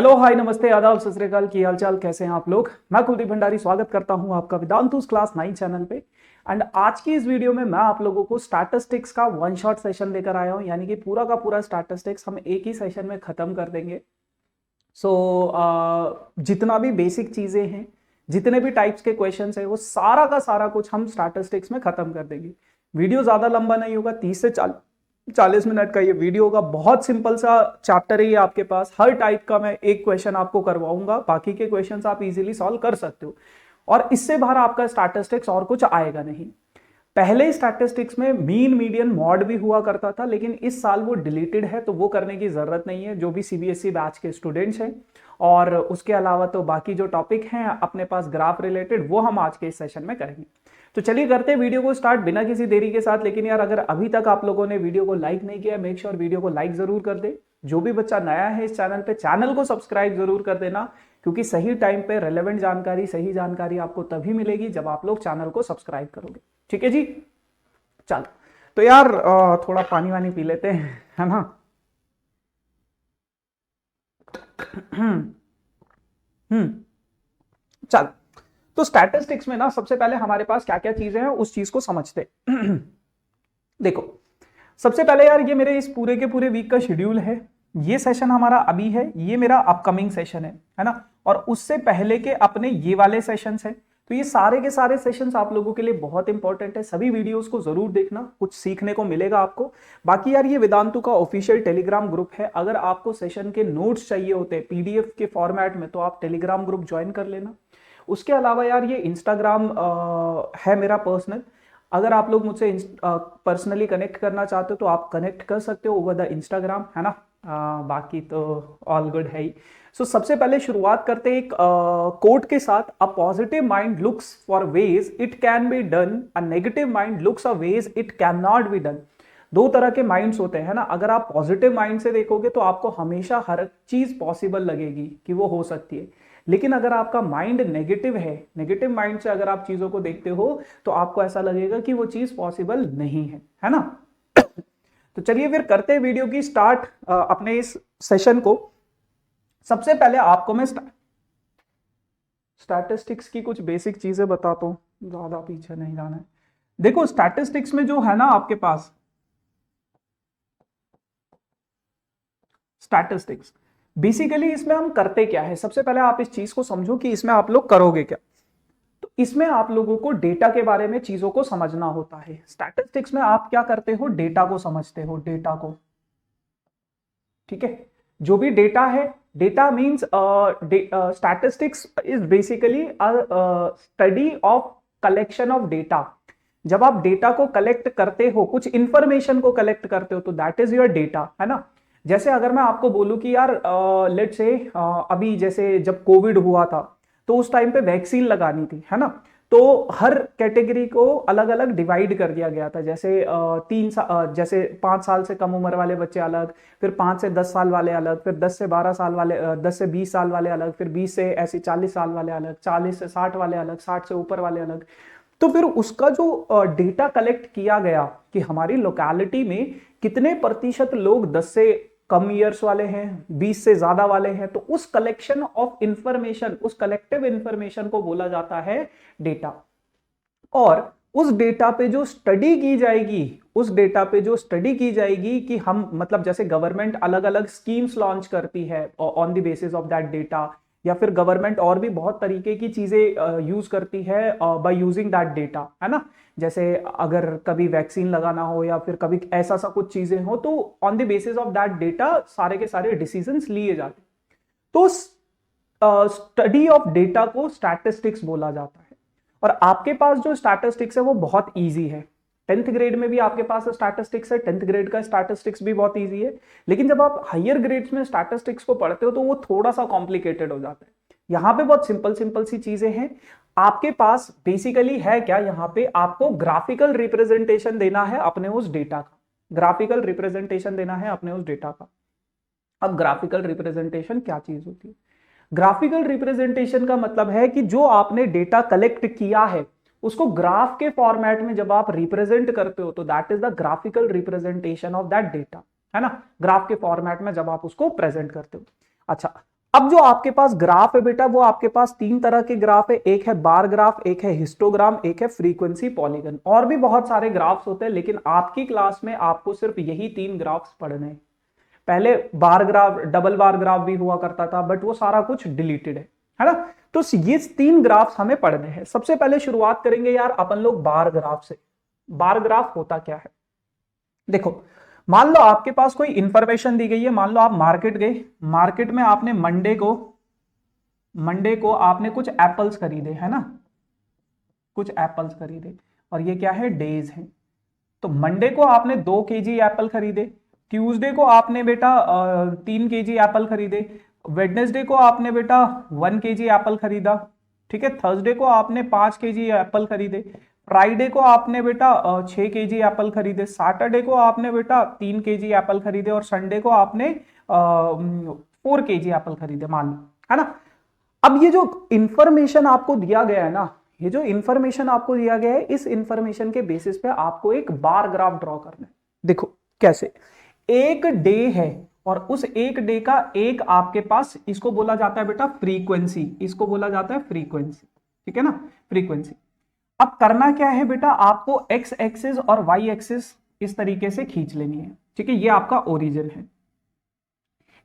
Hello hi नमस्ते आदाब सत श्री अकाल। की हालचाल, कैसे हैं आप लोग। मैं कुलदीप भंडारी स्वागत करता हूं आपका वेदांतुस क्लास 9 चैनल पे। एंड आज की इस वीडियो में मैं आप लोगों को स्टैटिस्टिक्स का वन शॉट सेशन लेकर आया हूं, यानी कि पूरा का पूरा स्टैटिस्टिक्स हम एक ही सेशन में खत्म कर देंगे। जितना भी बेसिक चीजें हैं, जितने भी टाइप्स के क्वेश्चंस हैं, वो सारा का सारा कुछ हम स्टैटिस्टिक्स में खत्म कर देंगे। वीडियो ज्यादा लंबा नहीं होगा, 30 से 40 मिनट का ये वीडियो होगा। बहुत सिंपल सा चैप्टर है ये आपके पास। हर टाइप का मैं एक क्वेश्चन आपको करवाऊंगा, बाकी के क्वेश्चंस आप इजीली सॉल्व कर सकते हो और इससे बाहर आपका स्टैटिस्टिक्स और कुछ आएगा नहीं। पहले स्टैटिस्टिक्स में मीन मीडियन मॉड भी हुआ करता था, लेकिन इस साल वो डिलीटेड है, तो वो करने की जरूरत नहीं है। जो भी सीबीएसई बैच के स्टूडेंट्स हैं और उसके अलावा तो बाकी जो टॉपिक हैं अपने पास ग्राफ रिलेटेड, वो हम आज के इस सेशन में करेंगे। तो चलिए करते हैं वीडियो को स्टार्ट बिना किसी देरी के साथ। लेकिन यार, अगर अभी तक आप लोगों ने वीडियो को लाइक नहीं किया, मेक श्योर वीडियो को लाइक जरूर कर दे। जो भी बच्चा नया है इस चैनल पे, चैनल को सब्सक्राइब जरूर कर देना, क्योंकि सही टाइम पे रेलेवेंट जानकारी, सही जानकारी आपको तभी मिलेगी जब आप लोग चैनल को सब्सक्राइब करोगे। ठीक है जी, चलो। तो यार थोड़ा पानी वानी पी लेते हैं, है ना। चल, तो स्टैटिस्टिक्स में ना सबसे पहले हमारे पास क्या क्या चीजें हैं उस चीज को समझते देखो, सबसे पहले यार, ये मेरे इस पूरे के पूरे वीक का शेड्यूल है। ये सेशन हमारा अभी है, ये मेरा अपकमिंग सेशन है ना। और उससे पहले के अपने ये वाले सेशंस हैं। तो ये सारे के सारे सेशंस आप लोगों के लिए बहुत इंपॉर्टेंट है। सभी वीडियोस को जरूर देखना, कुछ सीखने को मिलेगा आपको। बाकी यार, ये वेदांतु का ऑफिशियल टेलीग्राम ग्रुप है। अगर आपको सेशन के नोट्स चाहिए होते हैं पीडीएफ के फॉर्मेट में, तो आप टेलीग्राम ग्रुप ज्वाइन कर लेना। उसके अलावा यार, ये इंस्टाग्राम है मेरा पर्सनल। अगर आप लोग मुझसे पर्सनली कनेक्ट करना चाहते हो तो आप कनेक्ट कर सकते हो ओवर द इंस्टाग्राम, है ना। बाकी तो ऑल गुड है ही। सबसे पहले शुरुआत करते हैं एक कोट के साथ। A positive mind looks for ways it can be done, a negative mind looks a ways it can not be done. दो तरह के माइंड्स होते हैं ना। अगर आप पॉजिटिव माइंड से देखोगे तो आपको हमेशा हर चीज पॉसिबल लगेगी कि वो हो सकती है। लेकिन अगर आपका माइंड नेगेटिव है, नेगेटिव माइंड से अगर आप चीजों को देखते हो, तो आपको ऐसा लगेगा कि वो चीज पॉसिबल नहीं है ना। तो चलिए फिर करते हैं वीडियो की स्टार्ट अपने इस सेशन को। सबसे पहले आपको मैं स्टैटिस्टिक्स की कुछ बेसिक चीजें बताता हूं, ज्यादा पीछे नहीं जाना है। देखो, स्टैटिस्टिक्स में जो है ना आपके पास स्टैटिस्टिक्स, बेसिकली इसमें हम करते क्या है। सबसे पहले आप इस चीज को समझो कि इसमें आप लोग करोगे क्या। तो इसमें आप लोगों को डेटा के बारे में चीजों को समझना होता है। स्टैटिस्टिक्स में आप क्या करते हो, डेटा को समझते हो, डेटा को। ठीक है, जो भी डेटा है, data means statistics is basically study of collection of data. जब आप डेटा को कलेक्ट करते हो, कुछ इंफॉर्मेशन को कलेक्ट करते हो, तो दैट इज योर डेटा, है ना। जैसे अगर मैं आपको बोलूं कि यार लेट्स से अभी जैसे जब कोविड हुआ था, तो उस टाइम पे वैक्सीन लगानी थी, है ना। तो हर कैटेगरी को अलग अलग डिवाइड कर दिया गया था। जैसे जैसे 5 साल से कम उम्र वाले बच्चे अलग, फिर 5 से 10 साल वाले अलग, फिर 10 से 12 साल वाले 10 से 20 साल वाले अलग, फिर 20 से ऐसे 40 साल वाले अलग, 40 से 60 वाले अलग, 60 से ऊपर वाले अलग। तो फिर उसका जो डेटा कलेक्ट किया गया कि हमारी लोकेलिटी में कितने प्रतिशत लोग 10 से कम ईयर्स वाले हैं, 20 से ज्यादा वाले हैं, तो उस कलेक्शन ऑफ इंफॉर्मेशन, उस कलेक्टिव इंफॉर्मेशन को बोला जाता है डेटा। और उस डेटा पे जो स्टडी की जाएगी, उस डेटा पे जो स्टडी की जाएगी कि हम, मतलब जैसे गवर्नमेंट अलग अलग स्कीम्स लॉन्च करती है on the basis of that data, या फिर गवर्नमेंट और भी बहुत तरीके की चीजें यूज करती है बाय यूजिंग दैट डेटा, है ना। जैसे अगर कभी वैक्सीन लगाना हो या फिर कभी ऐसा सा कुछ चीजें हो, तो on the basis of that data सारे के सारे डिसीजंस लिए जाते हैं। तो स्टडी ऑफ डेटा को स्टैटिस्टिक्स बोला जाता है। और आपके पास जो स्टैटिस्टिक्स है वो बहुत इजी है। 10th ग्रेड में भी आपके पास स्टैटिस्टिक्स है, 10th ग्रेड का स्टैटिस्टिक्स भी बहुत इजी है। लेकिन जब आप हायर ग्रेड्स में स्टैटिस्टिक्स को पढ़ते हो तो वो थोड़ा सा कॉम्प्लिकेटेड हो जाता है। यहाँ पे बहुत सिंपल सिंपल सी चीजें हैं। आपके पास बेसिकली है क्या, यहाँ पे आपको ग्राफिकल रिप्रेजेंटेशन देना है अपने उस डेटा का। ग्राफिकल रिप्रेजेंटेशन देना है अपने उस डेटा का। अब ग्राफिकल रिप्रेजेंटेशन क्या चीज होती है। ग्राफिकल रिप्रेजेंटेशन का मतलब है कि जो आपने डेटा कलेक्ट किया है उसको ग्राफ के फॉर्मेट में जब आप रिप्रेजेंट करते हो, तो that is the graphical representation of that data, है ना। ग्राफ के फॉर्मेट में जब आप उसको प्रेजेंट करते हो। अच्छा, अब जो आपके पास ग्राफ है बेटा, वो आपके पास तीन तरह के ग्राफ है, एक है बार ग्राफ, एक है हिस्टोग्राम, एक है फ्रीक्वेंसी पॉलीगन। और भी बहुत सारे ग्राफ्स होते हैं, लेकिन आपकी क्लास में आपको सिर्फ यही तीन ग्राफ्स पढ़ने हैं। पहले bar graph, double bar graph भी हुआ करता था, बट वो सारा कुछ डिलीटेड है ना। तो ये तीन ग्राफ्स हमें पढ़ने हैं। सबसे पहले शुरुआत करेंगे यार अपन लोग बार ग्राफ से। बार ग्राफ होता क्या है, देखो, मान लो आपके पास कोई इंफॉर्मेशन दी गई है। मान लो आप मार्केट गए, मार्केट में आपने मंडे को आपने कुछ एप्पल्स खरीदे, है ना, कुछ एप्पल्स खरीदे, और ये क्या है, डेज है। तो मंडे को आपने 2 केजी एप्पल खरीदे, ट्यूसडे को आपने बेटा 3 केजी एप्पल खरीदे, वेडनेसडे को आपने बेटा 1 केजी एप्पल खरीदा, ठीक है, थर्सडे को आपने 5 केजी एप्पल खरीदे, फ्राइडे को आपने बेटा 6 केजी एप्पल खरीदे, सैटरडे को आपने बेटा 3 केजी एप्पल खरीदे, और संडे को आपने 4 केजी एप्पल खरीदे, मान लो, है ना। अब ये जो इंफॉर्मेशन आपको दिया गया है ना, ये जो इंफॉर्मेशन आपको दिया गया है, इस इंफॉर्मेशन के बेसिस पे आपको एक बार ग्राफ ड्रॉ करना है। देखो कैसे, एक डे है, और उस एक डे का एक आपके पास, इसको बोला जाता है बेटा फ्रीक्वेंसी, इसको बोला जाता है फ्रीक्वेंसी, ठीक है ना, फ्रीक्वेंसी। अब करना क्या है बेटा, आपको एक्स एक्सिस और वाई एक्सिस इस तरीके से खींच लेनी है, ठीक है, ये आपका ओरिजिन है।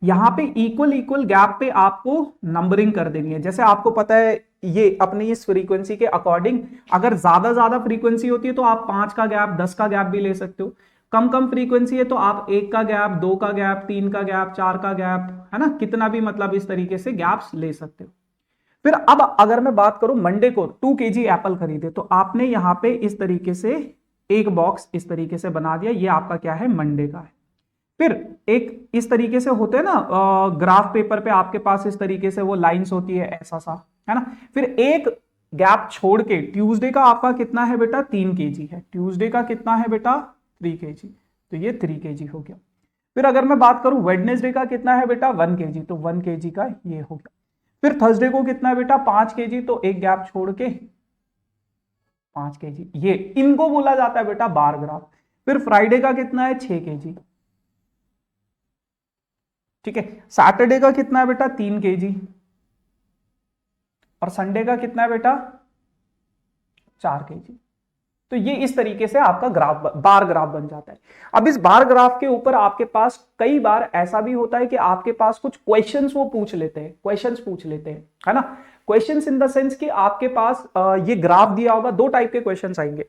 यहां पे इक्वल इक्वल गैप पे आपको नंबरिंग कर देनी है। जैसे आपको पता है, ये अपनी इस फ्रीक्वेंसी के अकॉर्डिंग, अगर ज्यादा फ्रीक्वेंसी होती है तो आप 5 का गैप, 10 का गैप भी ले सकते हो। कम कम फ्रीक्वेंसी है तो आप 1 का गैप, 2 का गैप, 3 का गैप, 4 का गैप, है ना, कितना भी मतलब इस तरीके से गैप्स ले सकते हो। फिर अब अगर मैं बात करूं, मंडे को 2 केजी एप्पल खरीदे, तो आपने यहां पे इस तरीके से एक बॉक्स इस तरीके से बना दिया, ये आपका क्या है, मंडे का है। फिर एक इस तरीके से होते हैं ना, ग्राफ पेपर पे आपके पास इस तरीके से वो लाइंस होती है, ऐसा सा, है ना। फिर एक गैप छोड़ के ट्यूसडे का आपका कितना है बेटा, 3 केजी है, ट्यूसडे का कितना है बेटा, 3 केजी, तो ये 3 केजी हो गया। फिर अगर मैं बात करूं वेडनेसडे का कितना है बेटा, 1 केजी, तो 1 केजी का ये हो गया। फिर थर्सडे को कितना है बेटा, 5 केजी, तो एक गैप छोड़ के 5 केजी, ये इनको बोला जाता है बेटा बार ग्राफ। फिर फ्राइडे का कितना है, 6 केजी, ठीक है, सैटरडे का कितना है बेटा, 3 केजी, और संडे का कितना है बेटा, 4 केजी। तो ये इस तरीके से आपका ग्राफ, बार ग्राफ बन जाता है। अब इस बार ग्राफ के ऊपर आपके पास कई बार ऐसा भी होता है कि आपके पास कुछ क्वेश्चंस वो पूछ लेते हैं, क्वेश्चंस पूछ लेते हैं, है ना। क्वेश्चंस इन द सेंस कि आपके पास ये ग्राफ दिया होगा, दो टाइप के क्वेश्चंस आएंगे,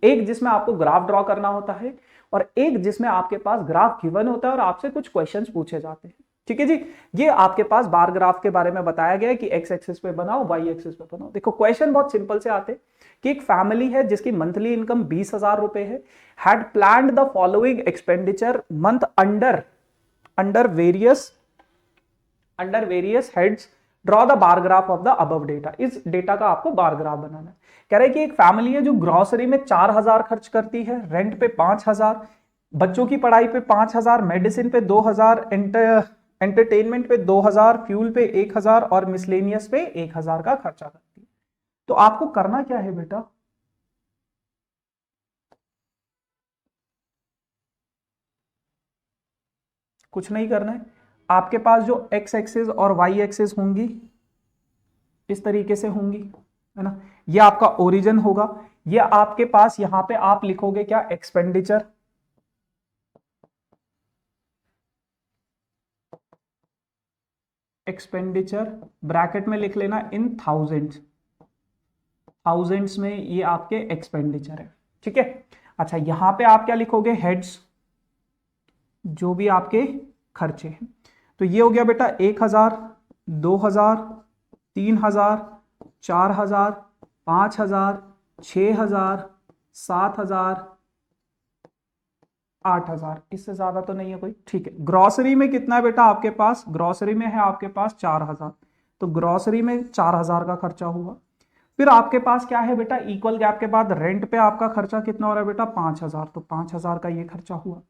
एक जिसमें आपको ग्राफ ड्रॉ करना होता है, और एक जिसमें आपके पास ग्राफ गिवन होता है और आपसे कुछ क्वेश्चंस पूछे जाते हैं, ठीक है जी। ये आपके पास बार ग्राफ के बारे में बताया गया है कि एक्स एक्सिस पे बनाओ, वाई एक्सिस पे बनाओ। देखो क्वेश्चन बहुत सिंपल से आते कि एक फैमिली है जिसकी मंथली इनकम 20,000 रुपए है, had planned the following expenditure month under various heads, draw the bar graph of the above data. इस डेटा का आपको बार ग्राफ बनाना है। कह रहे हैं कि एक फैमिली है जो ग्रोसरी में 4,000 खर्च करती है, रेंट पे 5,000, बच्चों की पढ़ाई पे 5,000, मेडिसिन पे 2,000, एंटरटेनमेंट पे 2,000, फ्यूल पे 1,000 और मिसलेनियस पे 1,000 का खर्चा करती है। तो आपको करना क्या है बेटा, कुछ नहीं करना है। आपके पास जो एक्स एक्सिस और वाई एक्सिस होंगी इस तरीके से होंगी, है ना, ये आपका ओरिजिन होगा। ये आपके पास यहां पे आप लिखोगे क्या, एक्सपेंडिचर, ब्रैकेट में लिख लेना इन थाउजेंड्स में ये आपके एक्सपेंडिचर है, ठीक है। अच्छा, यहां पे आप क्या लिखोगे, हेड्स, जो भी आपके खर्चे हैं। तो ये हो गया बेटा 1,000, 2,000, 3,000, 4,000, 5,000, 6,000, 7,000, 8,000, इससे ज्यादा तो नहीं है कोई, ठीक है। ग्रोसरी में कितना है बेटा आपके पास, ग्रोसरी में है आपके पास 4,000, तो ग्रोसरी में 4,000 का खर्चा हुआ। फिर आपके पास क्या है बेटा, इक्वल गैप के बाद रेंट पे आपका खर्चा कितना हो रहा है बेटा, 5,000, तो 5,000 का ये खर्चा हुआ।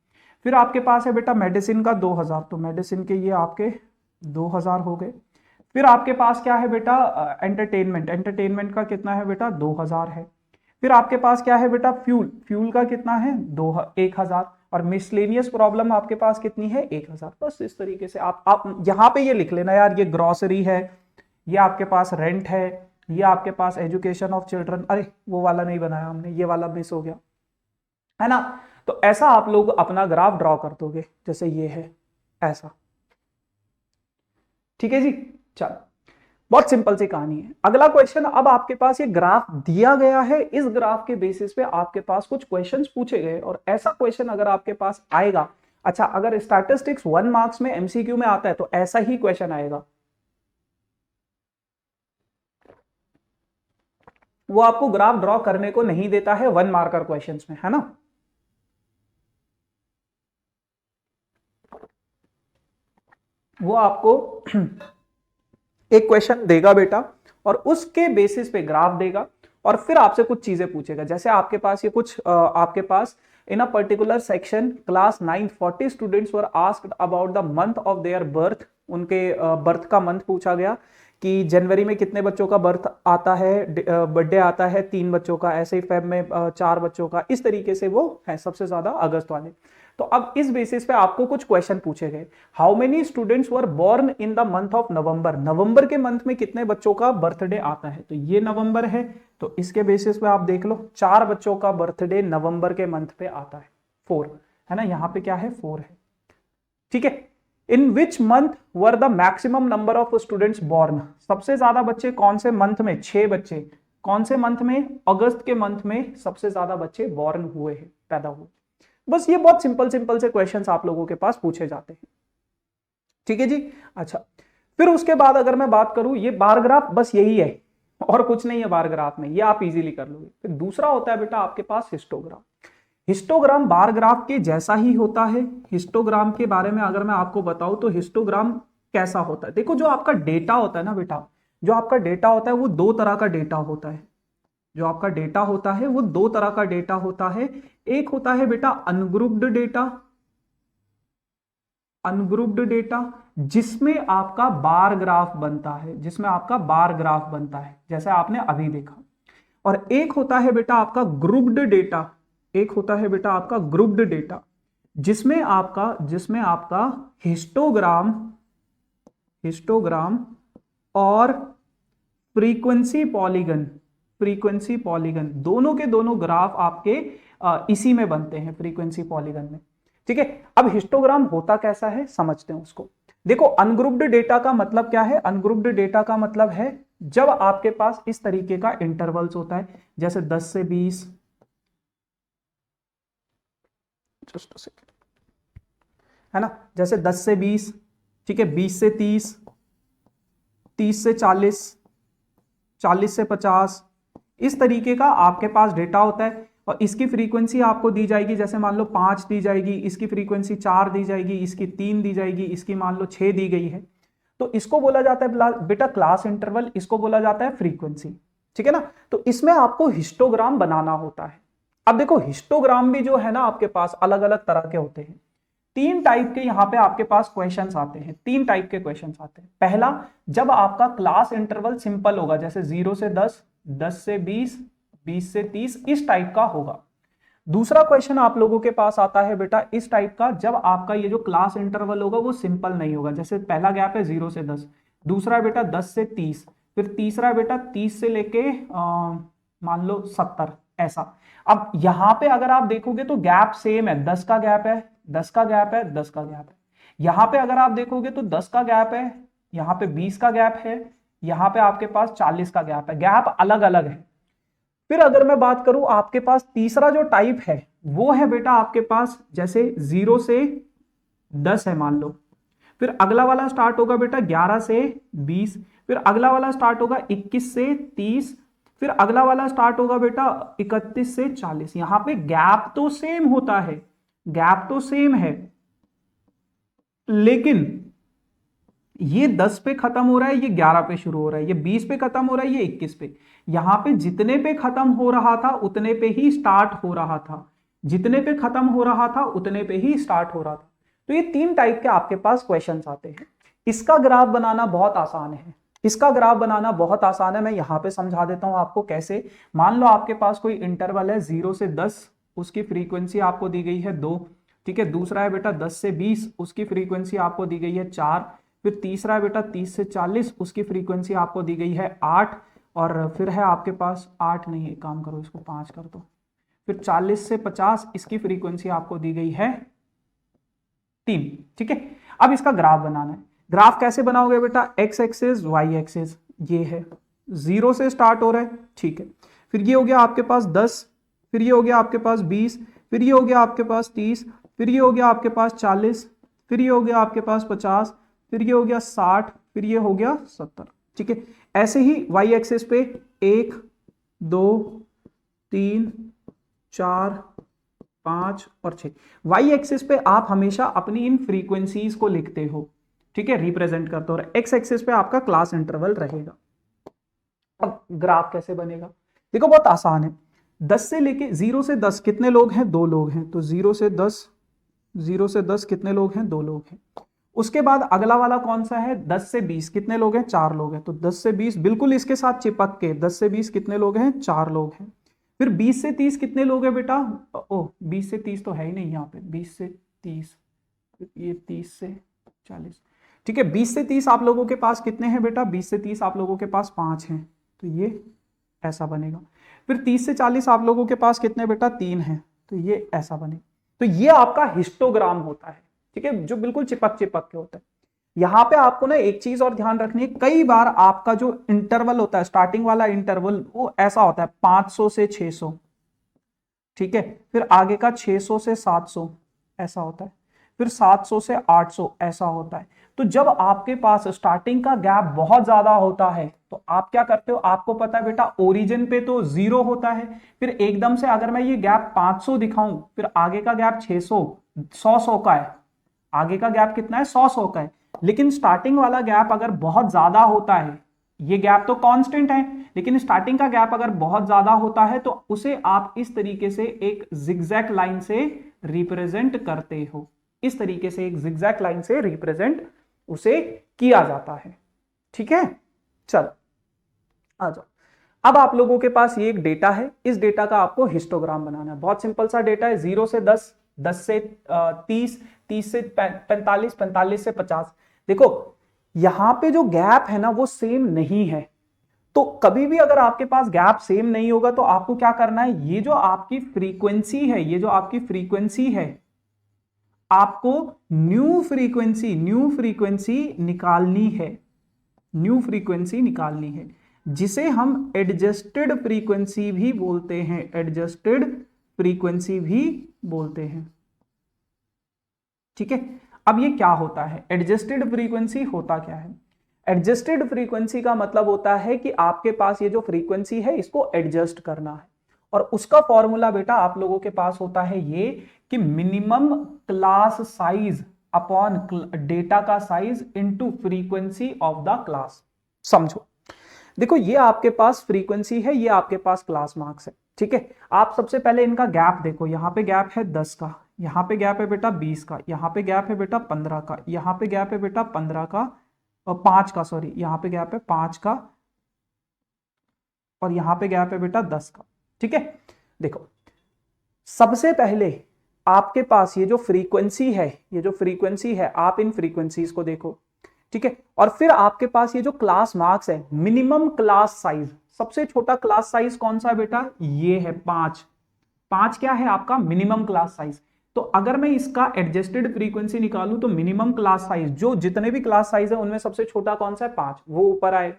फिर आपके पास है बेटा मेडिसिन का 2,000, तो मेडिसिन के ये आपके 2,000 हो गए। फिर आपके पास क्या है बेटा, एंटरटेनमेंट का कितना है बेटा, 2,000 है। फिर आपके पास क्या है बेटा, फ्यूल का कितना है, 1,000, और मिसलेनियस प्रॉब्लम आपके पास कितनी है 1000। बस इस तरीके से आप यहां पे ये लिख लेना यार, ये ग्रोसरी है, ये आपके पास रेंट है, ये आपके पास एजुकेशन ऑफ चिल्ड्रन, अरे वो वाला नहीं बनाया हमने, ये वाला मिस हो गया है ना। तो ऐसा आप लोग अपना ग्राफ ड्रॉ कर दोगे, जैसे ये है ऐसा, ठीक है जी। चलो, बहुत सिंपल सी कहानी है। अगला क्वेश्चन, अब आपके पास ये ग्राफ दिया गया है, इस ग्राफ के बेसिस पे आपके पास कुछ क्वेश्चंस पूछे गए, और ऐसा क्वेश्चन अगर आपके पास आएगा, अच्छा अगर स्टैटिस्टिक्स 1 मार्क्स में एमसीक्यू में आता है तो ऐसा ही क्वेश्चन आएगा, वो आपको ग्राफ ड्रॉ करने को नहीं देता है 1 मार्कर क्वेश्चंस में, है ना। वो आपको एक क्वेश्चन देगा बेटा, और उसके बेसिस पे ग्राफ देगा, और फिर आपसे कुछ चीजें पूछेगा। जैसे आपके पास ये कुछ आपके पास in a particular section class 9 40 students were asked about the month of their birth, उनके बर्थ का मंथ पूछा गया कि जनवरी में कितने बच्चों का बर्थ आता है, बर्थडे आता है 3 बच्चों का, ऐसे ही फेब में 4 बच्चों का, इस तरीके से वो है सबसे ज्यादा अगस्त वाले। तो अब इस बेसिस पे आपको कुछ क्वेश्चन पूछे गए, how many students were born in the month of November, November के मंथ में कितने बच्चों का बर्थडे आता है, तो ये नवंबर है, तो इसके बेसिस पे आप देख लो 4 बच्चों का बर्थडे नवंबर के मंथ पे आता है, 4 है ना, यहां पे क्या है 4 है, ठीक है। In which month were the maximum number of students born, सबसे ज्यादा बच्चे कौन से मंथ में, 6 बच्चे, कौन से मंथ में, अगस्त के मंथ में सबसे ज्यादा बच्चे बोर्न हुए हैं, पैदा हुए। बस ये बहुत सिंपल सिंपल से क्वेश्चंस आप लोगों के पास पूछे जाते हैं, ठीक है जी। अच्छा, फिर उसके बाद अगर मैं बात करूं, ये बार ग्राफ बस यही है और कुछ नहीं है बार ग्राफ में, ये आप इजीली कर लोगे। फिर दूसरा होता है बेटा आपके पास हिस्टोग्राम। हिस्टोग्राम बार ग्राफ के जैसा ही होता है। हिस्टोग्राम के बारे में अगर मैं आपको बताऊं तो हिस्टोग्राम कैसा होता है, देखो जो आपका डेटा होता है ना बेटा, जो आपका डेटा होता है वो 2 तरह का डेटा होता है, जो आपका डेटा होता है वो 2 तरह का डेटा होता है। एक होता है बेटा अनग्रुप्ड डेटा, अनग्रुप्ड डेटा जिसमें आपका बार ग्राफ बनता है, जिसमें आपका बार ग्राफ बनता है जैसे आपने अभी देखा। और एक होता है बेटा आपका ग्रुप्ड डेटा, एक होता है बेटा आपका ग्रुप्ड डेटा जिसमें आपका हिस्टोग्राम, हिस्टोग्राम और फ्रीक्वेंसी पॉलीगन, फ्रीक्वेंसी पॉलीगन दोनों के दोनों ग्राफ आपके इसी में बनते हैं, फ्रीक्वेंसी पॉलीगन में, ठीक है। अब हिस्टोग्राम होता कैसा है समझते हैं उसको। देखो अनग्रुप्ड डेटा का मतलब क्या है, अनग्रुप्ड डेटा का मतलब है जब आपके पास इस तरीके का इंटरवल्स होता है, जैसे 10 से 20, जस्ट अ सेकंड, है ना, जैसे 10 से 20, ठीक है, 20 से 30, 30 से 40, 40 से 50, इस तरीके का आपके पास डेटा होता है। और इसकी फ्रीक्वेंसी आपको दी जाएगी, जैसे मान लो 5 दी जाएगी, इसकी फ्रीक्वेंसी 4 दी जाएगी, इसकी 3 दी जाएगी, इसकी मान लो 6 दी गई है। तो इसको बोला जाता है बेटा क्लास इंटरवल, इसको बोला जाता है फ्रीक्वेंसी, ठीक है ना। तो इसमें आपको हिस्टोग्राम बनाना होता है। अब देखो हिस्टोग्राम भी जो है ना आपके पास अलग अलग तरह के होते हैं। 3 टाइप के यहाँ पे आपके पास क्वेश्चंस आते हैं, 3 टाइप के क्वेश्चंस आते हैं। पहला, जब आपका क्लास इंटरवल सिंपल होगा, जैसे 0 से 10, 10 से 20, 20 से 30, इस टाइप का होगा। दूसरा क्वेश्चन आप लोगों के पास आता है बेटा इस टाइप का, जब आपका ये जो क्लास इंटरवल होगा वो सिंपल नहीं होगा, जैसे पहला गैप है 0 से 10, दूसरा बेटा 10 से 30, फिर तीसरा बेटा 30 से लेके मान लो 70, ऐसा। अब यहां पे अगर आप देखोगे तो गैप सेम है, 10 का गैप है, 10 का गैप है, 10 का गैप है। यहां पे अगर आप देखोगे तो 10 का गैप है, यहां पे 20 का गैप है, यहां पे आपके पास 40 का गैप है, गैप अलग अलग है। फिर अगर मैं बात करूं आपके पास तीसरा जो टाइप है वो है बेटा आपके पास जैसे 0 से 10 है मान लो, फिर अगला वाला स्टार्ट होगा बेटा 11 से 20, फिर अगला वाला स्टार्ट होगा 21 से 30, फिर अगला वाला स्टार्ट होगा बेटा 31 से 40। यहां पे गैप तो सेम होता है, गैप तो सेम है, लेकिन ये 10 पे खत्म हो रहा है, ये 11 पे शुरू हो रहा है, ये 20 पे खत्म हो रहा है, ये 21 पे। यहां पे जितने पे खत्म हो रहा था उतने पे ही स्टार्ट हो रहा था, जितने पे खत्म हो रहा था उतने पे ही स्टार्ट हो रहा था। तो ये 3 टाइप के आपके पास क्वेश्चंस आते हैं। इसका ग्राफ बनाना बहुत आसान है, इसका ग्राफ बनाना बहुत आसान है। मैं यहां पे समझा देता हूं आपको कैसे। मान लो आपके पास कोई इंटरवल है 0 से 10, उसकी फ्रीक्वेंसी आपको दी गई है 2, ठीक है। दूसरा है बेटा 10 से 20, उसकी फ्रीक्वेंसी आपको दी गई है 4। फिर तीसरा है बेटा 30 से 40, उसकी फ्रीक्वेंसी आपको दी गई है 8। और फिर है आपके पास 8 नहीं, एक काम करो इसको 5 कर दो। फिर 40 से 50, इसकी फ्रीक्वेंसी आपको दी गई है 3। ठीक है। अब इसका ग्राफ बनाना है। ग्राफ कैसे बनाओगे बेटा, एक्स एक्सिस वाई एक्सिस, ये है 0 से स्टार्ट हो रहा है। ठीक है। फिर ये हो गया आपके पास 10, फिर ये हो गया आपके पास 20, फिर ये हो गया आपके पास 30, फिर ये हो गया आपके पास 40, फिर ये हो गया आपके पास 50, फिर ये हो गया 60, फिर ये हो गया 70। ठीक है। ऐसे ही वाई एक्सिस पे 1 2 3 4 5 और 6। वाई एक्सिस पे आप हमेशा अपनी इन फ्रीक्वेंसीज को लिखते हो, ठीक है, रिप्रेजेंट करते हो। और एक्स एक्सिस पे आपका क्लास इंटरवल रहेगा। अब ग्राफ कैसे बनेगा, देखो बहुत आसान है। 10 से लेके 0 से 10 कितने लोग हैं, 2 लोग हैं, तो 0 से 10 कितने लोग हैं, 2 लोग हैं। उसके बाद अगला वाला कौन सा है, 10 से 20 कितने लोग हैं, 4 लोग हैं। तो 10 से 20 बिल्कुल इसके साथ चिपक के 10 से 20 कितने लोग हैं, 4 लोग हैं। फिर 20 से 30 कितने लोग हैं बेटा, ओ 20 से 30 तो है ही नहीं यहाँ पे, 20 से 30, ये 30 से 40। ठीक है। 20 से 30 आप लोगों के पास कितने हैं बेटा, 20 से 30 आप लोगों के पास 5 हैं, तो ये ऐसा बनेगा। फिर 30 से 40 आप लोगों के पास कितने बेटा, 3 हैं, तो ये ऐसा बनेगा। तो ये आपका हिस्टोग्राम होता है। ठीक है, जो बिल्कुल चिपक चिपक के होता है। यहां पे आपको ना एक चीज और ध्यान रखनी है, कई बार आपका जो इंटरवल होता है, स्टार्टिंग वाला इंटरवल, वो ऐसा होता है 500 से 600। ठीक है। फिर आगे का 600 से 700 ऐसा होता है। फिर 700 से 800 ऐसा होता है। तो जब आपके पास स्टार्टिंग का गैप बहुत ज्यादा होता है तो आप क्या करते हो, आपको पता है बेटा ओरिजिन पे तो 0 होता है। फिर एकदम से अगर मैं ये गैप 500 दिखाऊं, फिर आगे का गैप 600, 100 का है। आगे का गैप कितना है, 100 का है। लेकिन स्टार्टिंग वाला गैप अगर बहुत ज्यादा होता है, ये गैप तो कांस्टेंट है, लेकिन स्टार्टिंग का गैप अगर बहुत ज्यादा होता है तो उसे आप इस तरीके से एक जिगजैग लाइन से रिप्रेजेंट करते हो। इस तरीके से एक जिगजैग लाइन से रिप्रेजेंट उसे किया जाता है। ठीक है। चलो आ जाओ। अब आप लोगों के पास ये एक डेटा है, इस डेटा का आपको हिस्टोग्राम बनाना है। बहुत सिंपल सा डेटा है, 0 से 10, 10 से 30, 30 से 45, 45 से 50। देखो यहां पे जो गैप है ना वो सेम नहीं है। तो कभी भी अगर आपके पास गैप सेम नहीं होगा तो आपको क्या करना है, ये जो आपकी फ्रीक्वेंसी है, ये जो आपकी फ्रीक्वेंसी है, आपको न्यू फ्रीक्वेंसी निकालनी है। न्यू फ्रीक्वेंसी निकालनी है, जिसे हम एडजस्टेड फ्रीक्वेंसी भी बोलते हैं। एडजस्टेड फ्रीक्वेंसी भी बोलते हैं। ठीक है। अब ये क्या होता है, एडजस्टेड फ्रीक्वेंसी होता क्या है। एडजस्टेड फ्रीक्वेंसी का मतलब होता है कि आपके पास ये जो फ्रीक्वेंसी है इसको एडजस्ट करना है। और उसका फॉर्मूला बेटा आप लोगों के पास होता है ये कि minimum class size upon data का size into frequency of the class. समझो, देखो ये आपके पास फ्रीक्वेंसी है, ये आपके पास क्लास मार्क्स है। ठीक है। आप सबसे पहले इनका गैप देखो, यहां पे गैप है 10 का, यहां पे गैप है बेटा 20 का, यहां पे गैप है बेटा 15 का, यहां पे गैप है बेटा 15 का और 5 का, सॉरी यहां पे गैप है 5 का और यहां पे गैप है बेटा 10 का। ठीक है। देखो सबसे पहले आपके पास ये जो फ्रीक्वेंसी है, ये जो फ्रीक्वेंसी है, आप इन फ्रीक्वेंसीज को देखो। ठीक है। और फिर आपके पास ये जो क्लास मार्क्स है, मिनिमम क्लास साइज, सबसे छोटा क्लास साइज कौन सा है बेटा, ये है 5। 5 क्या है आपका मिनिमम क्लास साइज। तो अगर मैं इसका एडजस्टेड फ्रीक्वेंसी निकालूं तो मिनिमम क्लास साइज, जो जितने भी क्लास साइज है उनमें सबसे छोटा कौन सा है, 5, वो ऊपर आएगा।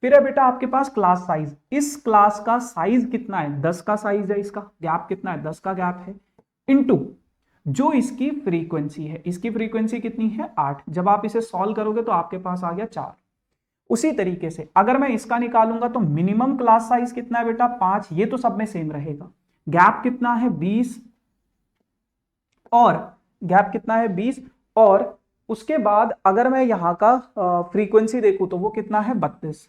फिर है बेटा आपके पास क्लास साइज, इस क्लास का साइज कितना है, 10 का साइज है, इसका गैप कितना है, 10 का गैप है, इनटू जो इसकी फ्रीक्वेंसी है, इसकी फ्रीक्वेंसी कितनी है 8। जब आप इसे सॉल्व करोगे तो आपके पास आ गया 4। उसी तरीके से अगर मैं इसका निकालूंगा तो मिनिमम क्लास साइज कितना है बेटा 5, ये तो सब में सेम रहेगा। गैप कितना है 20 और गैप कितना है 20 और उसके बाद अगर मैं यहां का फ्रीक्वेंसी देखूं तो वो कितना है 32।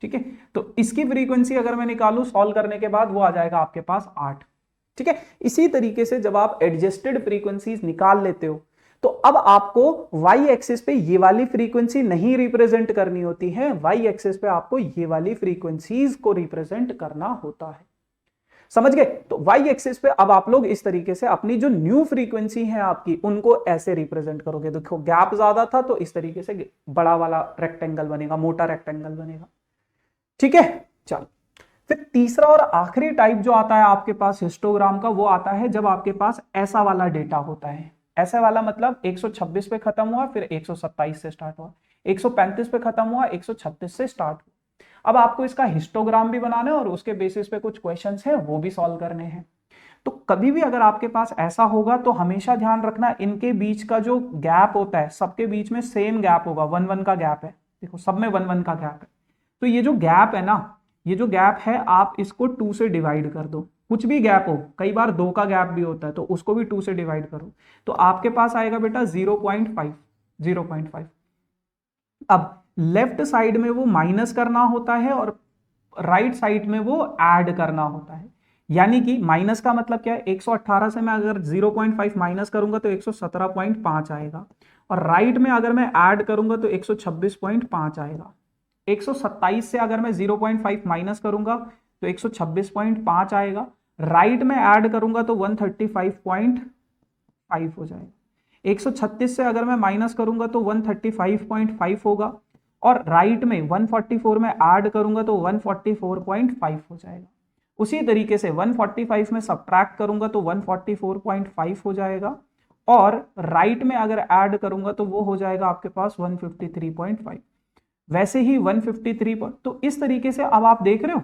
ठीक है। तो इसकी फ्रीक्वेंसी अगर मैं निकालूं सॉल्व करने के बाद वो आ जाएगा आपके पास 8। ठीक है। इसी तरीके से जब आप एडजस्टेड फ्रीक्वेंसीज निकाल लेते हो तो अब आपको वाई एक्सिस पे ये वाली फ्रीक्वेंसी नहीं रिप्रेजेंट करनी होती है, वाई एक्सिस पे आपको ये वाली फ्रीक्वेंसीज को रिप्रेजेंट करना होता है। समझ गए? तो वाई एक्सिस पे अब आप लोग इस तरीके से अपनी जो न्यू फ्रीक्वेंसी है आपकी उनको ऐसे रिप्रेजेंट करोगे। देखो गैप ज्यादा था तो इस तरीके से बड़ा वाला रेक्टेंगल बनेगा, मोटा रेक्टेंगल बनेगा। ठीक है, चलो फिर तीसरा और आखिरी टाइप जो आता है आपके पास हिस्टोग्राम का, वो आता है जब आपके पास ऐसा वाला डेटा होता है। ऐसा वाला मतलब 126 पे खत्म हुआ, फिर 127 से स्टार्ट हुआ, 135 पे खत्म हुआ, 136 से स्टार्ट हुआ। अब आपको इसका हिस्टोग्राम भी बनाना है और उसके बेसिस पे कुछ क्वेश्चंस हैं वो भी सॉल्व करने हैं। तो कभी भी अगर आपके पास ऐसा होगा तो हमेशा ध्यान रखना इनके बीच का जो गैप होता है, सबके बीच में सेम गैप होगा, 1 1 का गैप है। देखो सब में 1 1 का गैप है। तो ये जो गैप है ना, ये जो गैप है आप इसको 2 से डिवाइड कर दो। कुछ भी गैप हो, कई बार 2 का गैप भी होता है, तो उसको भी 2 से डिवाइड करो, तो आपके पास आएगा बेटा 0.5। 0.5। अब लेफ्ट साइड में वो माइनस करना होता है और राइट साइड में वो ऐड करना होता है। यानी कि माइनस का मतलब क्या है, 118 से मैं अगर 0.5 माइनस करूंगा तो 117.5 आएगा, और राइट में अगर मैं ऐड करूंगा तो 126.5 आएगा। 127 से अगर मैं 0.5 माइनस करूंगा तो 126.5 आएगा, राइट में ऐड करूंगा तो 135.5 हो जाएगा। 136 से अगर मैं माइनस करूंगा तो 135.5 होगा, और राइट में 144 में ऐड करूंगा तो 144.5 हो जाएगा। उसी तरीके से 145 में सब्ट्रैक्ट करूंगा तो 144.5 हो जाएगा, और राइट में अगर ऐड करूंगा तो वो हो जाएगा आपके पास 153.5। वैसे ही 153 पर, तो इस तरीके से अब आप देख रहे हो,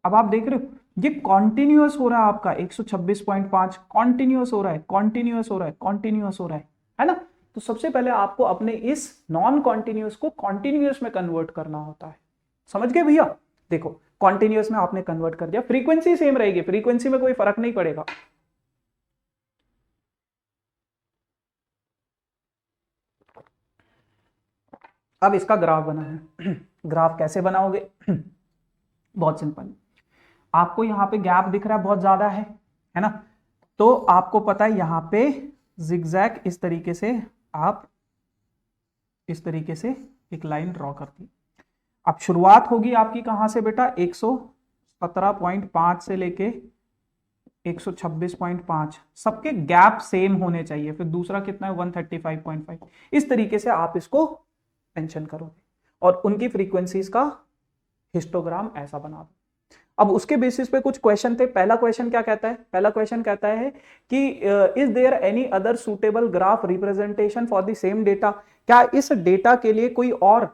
अब आप देख रहे हो ये कॉन्टिन्यूअस हो रहा है आपका 126.5, कॉन्टिन्यूअस हो रहा है, कॉन्टिन्यूअस हो रहा है, कॉन्टिन्यूअस हो रहा है ना? तो सबसे पहले आपको अपने इस नॉन कॉन्टिन्यूअस को कॉन्टिन्यूअस में कन्वर्ट करना होता है। समझ गए भैया? देखो कॉन्टिन्यूअस में आपने कन्वर्ट कर दिया, फ्रीक्वेंसी सेम रहेगी, फ्रीक्वेंसी में कोई फर्क नहीं पड़ेगा। अब इसका ग्राफ बना है। ग्राफ कैसे बनाओगे? बहुत सिंपल, आपको यहां पे गैप दिख रहा है बहुत ज्यादा है ना? तो आपको पता है यहां पे जिगजैग इस तरीके से आप इस तरीके से एक लाइन ड्रॉ कर दी। अब शुरुआत होगी आपकी कहां से बेटा? 117.5 से लेके 126.5, सबके गैप सेम होने चाहिए। फिर दूसरा कितना है? 135.5। इस तरीके से आप इसको मेंशन करोगे और उनकी फ्रीक्वेंसीज का हिस्टोग्राम ऐसा बना दो। अब उसके बेसिस पे कुछ क्वेश्चन थे। पहला क्वेश्चन क्या कहता है? पहला क्वेश्चन कहता है कि is there any other suitable graph representation for the same data? क्या इस डेटा के लिए कोई और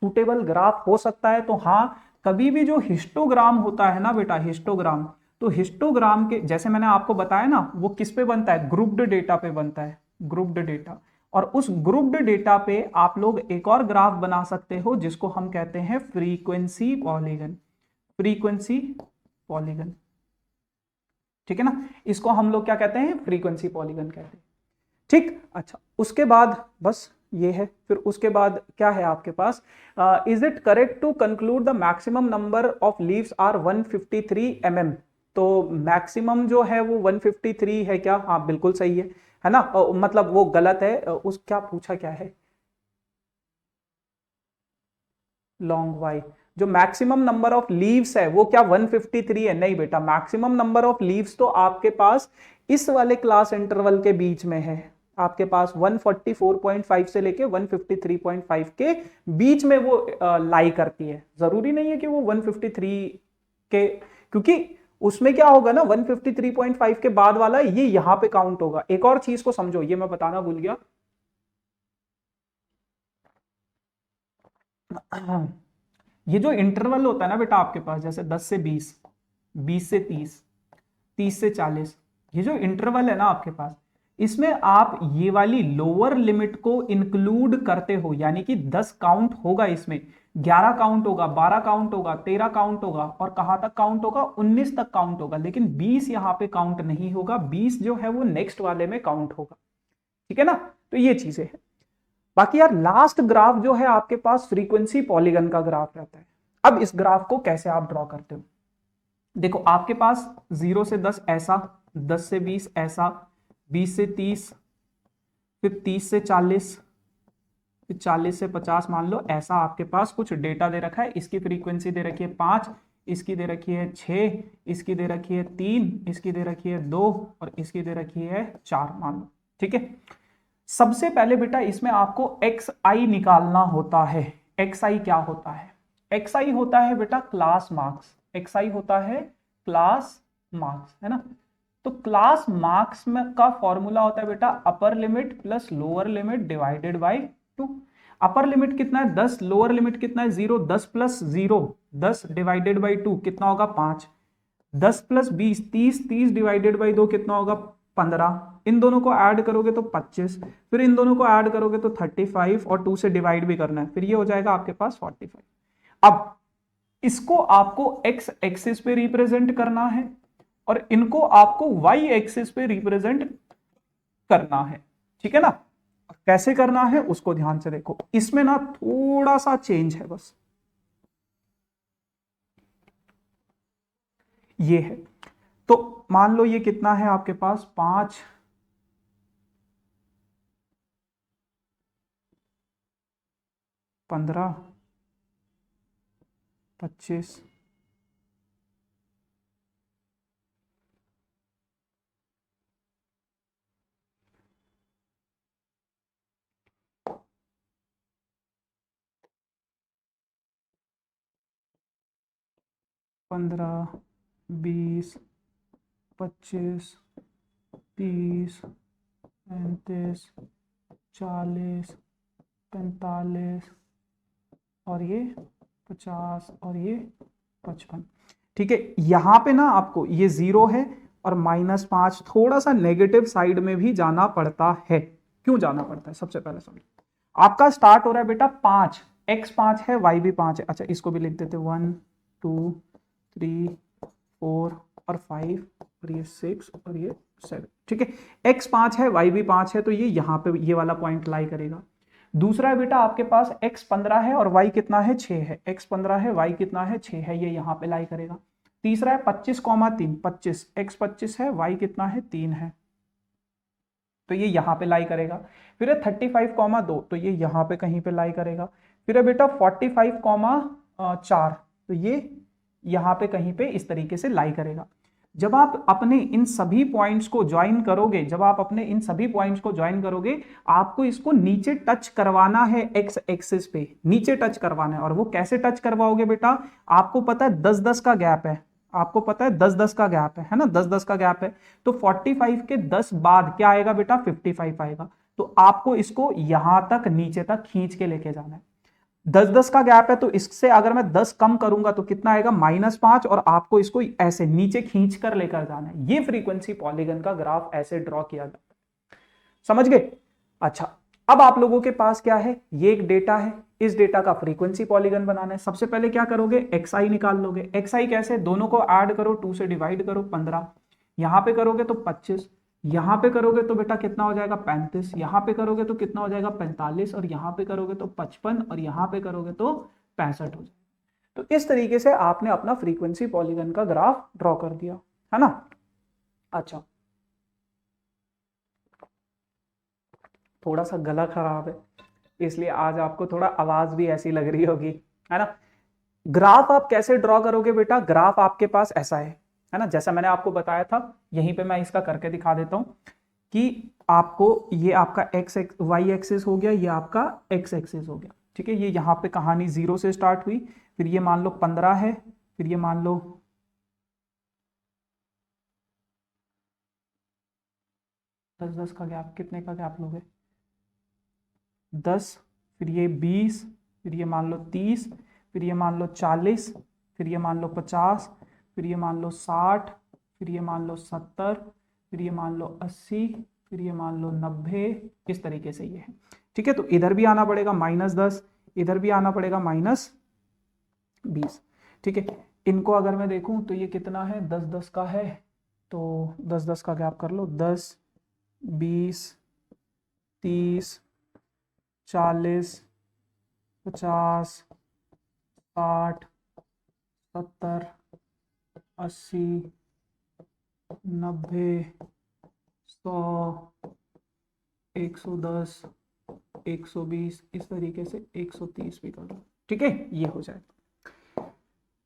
सुटेबल ग्राफ हो सकता है? तो हाँ, कभी भी जो हिस्टोग्राम होता है ना बेटा, हिस्टोग्राम, तो हिस्टोग्राम के जैसे मैंने आपको बताया ना, वो किस पे बनता है? ग्रुप्ड डेटा पे बनता है, ग्रुप्ड डेटा। और उस ग्रुप्ड डेटा पे आप लोग एक और ग्राफ बना सकते हो जिसको हम कहते हैं फ्रीक्वेंसी पॉलीगन। फ्रीक्वेंसी पॉलीगन, ठीक है ना? इसको हम लोग क्या कहते हैं? फ्रीक्वेंसी पॉलीगन कहते हैं। ठीक, अच्छा, उसके बाद बस ये है। फिर उसके बाद क्या है आपके पास? Is it correct to conclude the maximum number of leaves are 153 mm? तो मैक्सिमम जो है वो 153 है क्या? हाँ बिल्कुल सही है ना? मतलब वो गलत है। उस क्या पूछा क्या है? Long Y. जो मैक्सिमम नंबर ऑफ लीव्स है वो क्या 153 है? नहीं बेटा, मैक्सिमम नंबर ऑफ लीव्स तो आपके पास इस वाले क्लास इंटरवल के बीच में है। आपके पास 144.5 से लेके 153.5 के बीच में वो लाई करती है। जरूरी नहीं है कि वो 153 के, क्योंकि उसमें क्या होगा ना, 153.5 के बाद वाला ये यहां पे काउंट होगा। एक और चीज को समझो, ये मैं बताना भूल गया। ये जो इंटरवल होता है ना बेटा आपके पास, जैसे 10 से 20, 20 से 30, 30 से 40, ये जो इंटरवल है ना आपके पास, इसमें आप ये वाली लोअर लिमिट को इंक्लूड करते हो। यानी कि 10 काउंट होगा इसमें, 11 काउंट होगा, 12 काउंट होगा, 13 काउंट होगा, और कहां तक काउंट होगा? 19 तक काउंट होगा। लेकिन 20 यहां पे काउंट नहीं होगा, 20 जो है वो नेक्स्ट वाले में काउंट होगा। ठीक है ना? तो ये चीजें हैं। बाकी यार लास्ट ग्राफ जो है आपके पास फ्रीक्वेंसी पॉलीगन का ग्राफ रहता है। अब इस ग्राफ को कैसे आप ड्रॉ करते हो? देखो आपके पास 0 से 10 ऐसा, 10 से 20 ऐसा, 20 से 30, फिर 30 से 40, फिर 40 से 50 मान लो, ऐसा आपके पास कुछ डेटा दे रखा है। इसकी फ्रीक्वेंसी दे रखी है 5, इसकी दे रखी है 6, इसकी दे रखी है 3, इसकी दे रखी है 2 और इसकी दे रखी है 4 मान लो। ठीक है, सबसे पहले बेटा इसमें आपको एक्स आई निकालना होता है। एक्स आई क्या होता है? एक्स आई होता है बेटा क्लास मार्क्स। एक्स आई होता है क्लास मार्क्स, है ना। तो क्लास मार्क्स में का फॉर्मूला होता है बेटा upper limit plus lower limit divided by 2। Upper limit कितना है 10, लोअर लिमिट कितना है 0, 10 प्लस 0 10 डिवाइडेड बाई 2 कितना होगा 5, 10 प्लस 20 30, 30 डिवाइडेड बाई 2 कितना होगा 15, इन दोनों को ऐड करोगे तो 25, फिर इन दोनों को ऐड करोगे तो 35 और 2 से डिवाइड भी करना है, फिर ये हो जाएगा आपके पास 45। अब इसको आपको एक्स एक्सिस पे रिप्रेजेंट करना है और इनको आपको वाई एक्सिस पे रिप्रेजेंट करना है। ठीक है ना, कैसे करना है उसको ध्यान से देखो, इसमें ना थोड़ा सा चेंज है बस, ये है। तो मान लो ये कितना है आपके पास 5, 15, 25, 15, 20, 25, 30, 35, 40, 45 और ये 50 और ये 55। ठीक है, यहां पे ना आपको ये 0 है और -5 थोड़ा सा नेगेटिव साइड में भी जाना पड़ता है। क्यों जाना पड़ता है सबसे पहले समझो। आपका स्टार्ट हो रहा है बेटा 5, x 5 है y भी 5 है। अच्छा इसको भी लिख देते 1 2 3 4 और 5 और ये 6 और ये 7। ठीक है, x 5 है y भी 5 है तो ये यहां पे ये वाला पॉइंट लाई करेगा। दूसरा है बेटा आपके पास x 15 है और y कितना है 6 है, x 15 है y कितना है 6 है, ये यहां पे लाई करेगा। तीसरा है 25,3 25, x 25 है y कितना है 3 है, तो ये यहां पे लाई करेगा। फिर है 35,2 तो ये यहां पे कहीं पे लाई करेगा। फिर है बेटा 45,4 तो ये यहां पे कहीं पे इस तरीके से लाई करेगा। जब आप अपने इन सभी पॉइंट्स को ज्वाइन करोगे, जब आप अपने इन सभी पॉइंट्स को ज्वाइन करोगे, आपको इसको नीचे टच करवाना है, एक्स एक्सिस पे नीचे टच करवाना है। और वो कैसे टच करवाओगे बेटा, आपको पता है 10-10 का गैप है, आपको पता है 10-10 का गैप है ना, 10-10 का गैप है। तो 45 के 10 बाद क्या आएगा बेटा 55 आएगा। तो आपको इसको यहां तक नीचे तक खींच के लेके जाना है। 10-10 का गैप है तो इससे अगर मैं 10 कम करूंगा तो कितना आएगा -5, और आपको इसको ऐसे नीचे खींच कर लेकर जाना है। ये फ्रीक्वेंसी पॉलीगन का ग्राफ ऐसे ड्रॉ किया जाता है, समझ गए। अच्छा अब आप लोगों के पास क्या है, ये एक डेटा है, इस डेटा का फ्रीक्वेंसी पॉलीगन बनाना है। सबसे पहले क्या करोगे, एक्स आई निकाल लोगे। एक्स आई कैसे, दोनों को ऐड करो, 2 से डिवाइड करो 15, यहां पे करोगे तो 25, यहां पे करोगे तो बेटा कितना हो जाएगा 35, यहां पे करोगे तो कितना हो जाएगा 45 और यहां पे करोगे तो 55 और यहां पे करोगे तो 65 हो जाएगा। तो इस तरीके से आपने अपना फ्रीक्वेंसी पॉलीगन का ग्राफ ड्रॉ कर दिया, है ना। अच्छा थोड़ा सा गला खराब है इसलिए आज आपको थोड़ा आवाज भी ऐसी लग रही होगी, है ना। ग्राफ आप कैसे ड्रॉ करोगे बेटा, ग्राफ आपके पास ऐसा है ना, जैसा मैंने आपको बताया था। यहीं पे मैं इसका करके दिखा देता हूं कि आपको ये आपका एक्स वाई एक्सिस हो गया, ये आपका एक्स एक्सिस हो गया। ठीक है, ये यहाँ पे कहानी 0 से स्टार्ट हुई, फिर ये मान लो 15 है, फिर ये मान लो 10-10 का गैप, कितने का गैप लोगे 10, फिर ये 20, फिर ये मान लो 30, फिर ये मान लो 40, फिर ये मान लो 50, फिर ये मान लो 60, फिर ये मान लो 70, फिर ये मान लो 80, फिर ये मान लो 90, इस तरीके से ये है। ठीक है, तो इधर भी आना पड़ेगा -10, इधर भी आना पड़ेगा -20। ठीक है, इनको अगर मैं देखूं तो ये कितना है 10-10 का है, तो 10-10 का गैप कर लो, 10, 20, 30, 40, 50, 60, 70, 80, 90, 100, 110, 120, इस तरीके से 130 भी कर लो। ठीक है, ये हो जाए।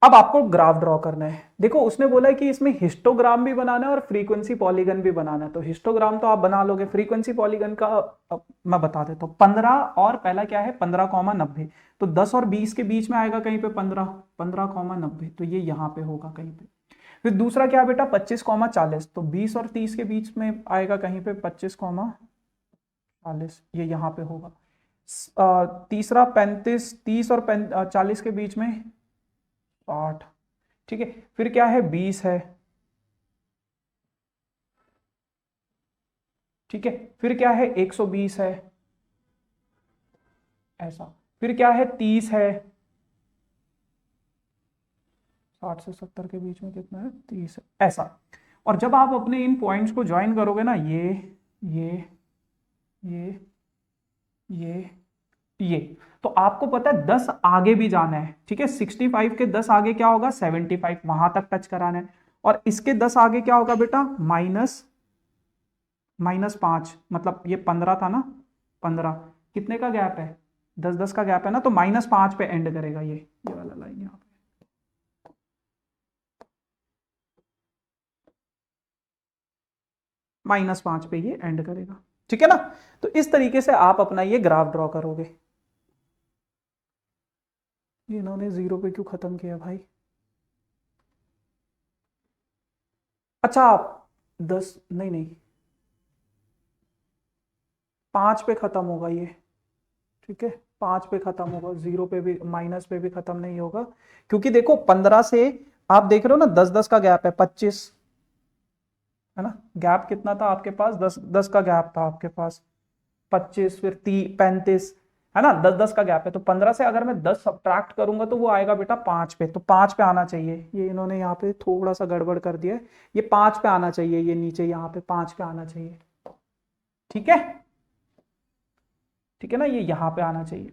अब आपको ग्राफ ड्रॉ करना है। देखो उसने बोला है कि इसमें हिस्टोग्राम भी बनाना है और फ्रीक्वेंसी पॉलीगन भी बनाना है। तो हिस्टोग्राम तो आप बना लोगे, फ्रीक्वेंसी पॉलीगन का मैं बता देता हूँ। 15 और पहला क्या है 15,90, तो 10 और 20 के बीच में आएगा कहीं पे 15,90, तो ये यहाँ पे होगा कहीं पे। फिर दूसरा क्या है बेटा 25,40, तो 20 और 30 के बीच में आएगा कहीं पे 25,40, ये यहाँ पे होगा। तीसरा 35, 30 और 40 के बीच में 60, ठीक है। फिर क्या है 20 है, ठीक है। फिर क्या है 120 है ऐसा। फिर क्या है 30 है, 60 से 70 के बीच में कितना है 30 है ऐसा। और जब आप अपने इन पॉइंट्स को ज्वाइन करोगे ना, ये ये ये ये, तो आपको पता है 10 आगे भी जाना है, ठीक है। 65 के 10 आगे क्या होगा 75, वहां तक टच कराना है। और इसके 10 आगे क्या होगा बेटा -5, मतलब ये 15 था ना, 15 कितने का गैप है 10-10 का गैप है ना, तो -5 पे एंड करेगा ये वाला लाइन यहाँ पे। -5 पे ये एंड करेगा, ठीक है ना। तो इस तरीके से आप अपना ये ग्राफ ड्रॉ करोगे। इन्होंने 0 पे क्यों खत्म किया भाई? अच्छा आप 10 नहीं नहीं 5 पे खत्म होगा ये, ठीक है। 5 पे खत्म होगा, 0 पे भी माइनस पे भी खत्म नहीं होगा, क्योंकि देखो 15 से आप देख रहे हो ना 10-10 का गैप है 25, है ना। गैप कितना था आपके पास 10-10 का गैप था आपके पास, 25 फिर 35, है ना। 10-10 का गैप है, तो 15 से अगर मैं 10 सब्ट्रैक्ट करूंगा तो वो आएगा बेटा 5 पे, तो 5 पे आना चाहिए। ये इन्होंने यहाँ पे थोड़ा सा गड़बड़ कर दिया है, ये 5 पे आना चाहिए, ये नीचे यहाँ पे 5 पे आना चाहिए, ठीक है, ठीक है ना, ये यहाँ पे आना चाहिए।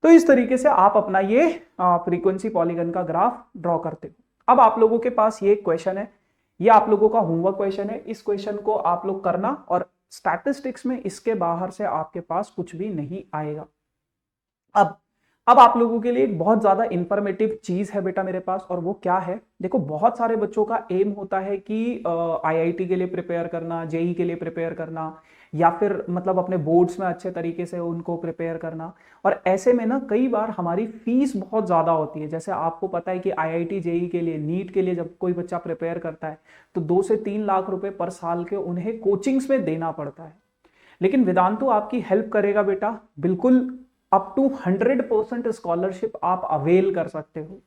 तो इस तरीके से आप अपना ये फ्रीक्वेंसी पॉलीगन का ग्राफ ड्रॉ करते हो। अब आप लोगों के पास ये क्वेश्चन है, ये आप लोगों का होमवर्क क्वेश्चन है, इस क्वेश्चन को आप लोग करना, और स्टैटिस्टिक्स में इसके बाहर से आपके पास कुछ भी नहीं आएगा। अब अब आप लोगों के लिए एक बहुत ज्यादा इंफॉर्मेटिव चीज है बेटा मेरे पास, और वो क्या है, देखो बहुत सारे बच्चों का एम होता है कि आईआईटी के लिए प्रिपेयर करना, जेई के लिए प्रिपेयर करना, या फिर मतलब अपने बोर्ड्स में अच्छे तरीके से उनको प्रिपेयर करना। और ऐसे में ना कई बार हमारी फीस बहुत ज्यादा होती है। जैसे आपको पता है कि आईआईटी जेई के लिए, नीट के लिए जब कोई बच्चा प्रिपेयर करता है तो 2 से 3 लाख रुपए पर साल के उन्हें कोचिंग्स में देना पड़ता है। लेकिन वेदांतु आपकी हेल्प करेगा बेटा, बिल्कुल अप टू 100% स्कॉलरशिप आप अवेल कर सकते हो।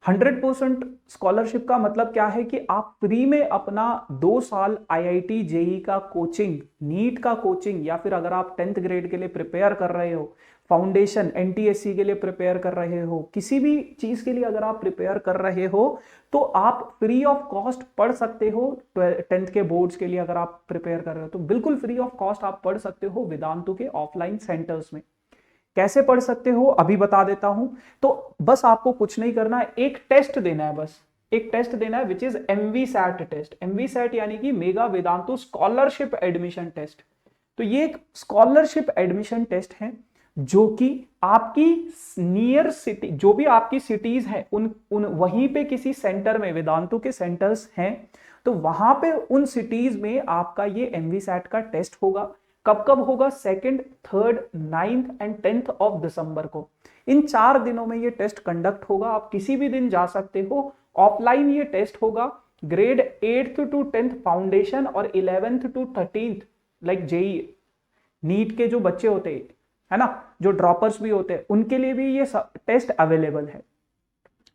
100% स्कॉलरशिप का मतलब क्या है कि आप फ्री में अपना 2 साल आईआईटी जेई का कोचिंग, नीट का कोचिंग, या फिर अगर आप 10th ग्रेड के लिए प्रिपेयर कर रहे हो, फाउंडेशन एनटीएससी के लिए प्रिपेयर कर रहे हो, किसी भी चीज के लिए अगर आप प्रिपेयर कर रहे हो, तो आप फ्री ऑफ कॉस्ट पढ़ सकते हो। 10th के बोर्ड्स के लिए अगर आप प्रिपेयर कर रहे हो तो बिल्कुल फ्री ऑफ कॉस्ट आप पढ़ सकते हो वेदांतु के ऑफलाइन सेंटर्स में। कैसे पढ़ सकते हो अभी बता देता हूं। तो बस आपको कुछ नहीं करना है, एक टेस्ट देना है, बस एक टेस्ट देना है, विच इज एमवीसैट टेस्ट। एमवीसैट यानी कि mega Vedantu scholarship admission test. तो ये एक स्कॉलरशिप एडमिशन टेस्ट है जो कि आपकी नियर सिटी, जो भी आपकी सिटीज हैं उन वहीं पे किसी सेंटर में, वेदांतु के सेंटर्स हैं तो वहां पे उन सिटीज में आपका ये एमवीसैट का टेस्ट होगा। कब कब होगा? 2nd, 3rd, 9th and 10th of December को। इन 4 दिनों में ये टेस्ट कंडक्ट होगा। आप किसी भी दिन जा सकते हो। ऑफलाइन ये टेस्ट होगा। Grade 8th to 10th foundation और 11th to 13th like JEE NEET के जो बच्चे होते हैं, है ना, जो ड्रॉपर्स भी होते हैं, उनके लिए भी ये टेस्ट अवेलेबल है।